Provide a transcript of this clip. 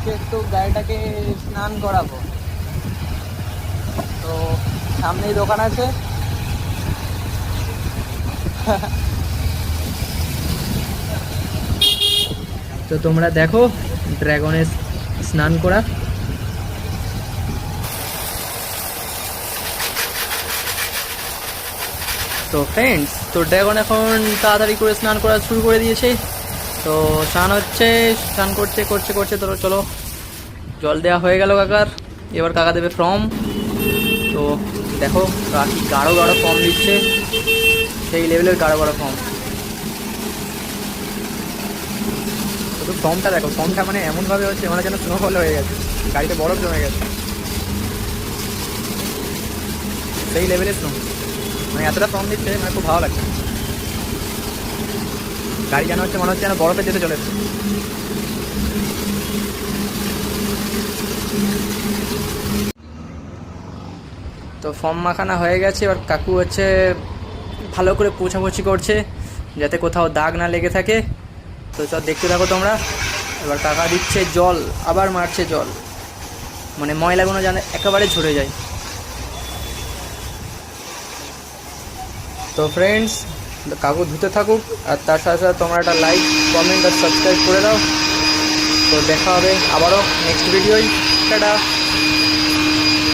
আজকে একটু গাড়িটাকে স্নান করাবো। তো সামনেই দোকান আছে। তো তোমরা দেখো ড্রাগনের স্নান করা। তো ফ্রেন্ডস, তো ড্রাগন এখন তাড়াতাড়ি করে স্নান করা শুরু করে দিয়েছে। তো স্নান হচ্ছে, স্নান করছে করছে করছে। তো চলো, জল দেওয়া হয়ে গেল কাকার। এবার কাকা দেবে ফর্ম। তো দেখো কাকি গাঢ় গাঢ় ফর্ম দিচ্ছে, সেই লেভেলের গাঢ় গাঢ় ফর্ম। শুধু ফর্মটা দেখো, ফর্মটা মানে এমনভাবে হচ্ছে মনে যেন স্নোফল হয়ে গেছে, গাড়িতে বরফ জমে গেছে, সেই লেভেলের স্নো। মানে এতটা ফর্ম দিচ্ছে, মানে খুব ভালো লাগছে। গাড়ি যেন হচ্ছে মনে হচ্ছে যেন বরফে যেতে চলেছে। তো ফর্ম মাখানা হয়ে গেছে। এবার কাকু হচ্ছে ভালো করে পোছাপুছি করছে যাতে কোথাও দাগ না লেগে থাকে। তো সব দেখতে থাকো তোমরা। এবার কাকা দিচ্ছে জল, আবার মারছে জল, মানে ময়লাগুলো যেন একেবারে ঝরে যায়। তো ফ্রেন্ডস, কাকু ধুতে থাকুক, আর তার সাথে সাথে তোমরা একটা লাইক, কমেন্ট আর সাবস্ক্রাইব করে দাও। তো দেখা হবে আবারও নেক্সট ভিডিওয়। টাটা।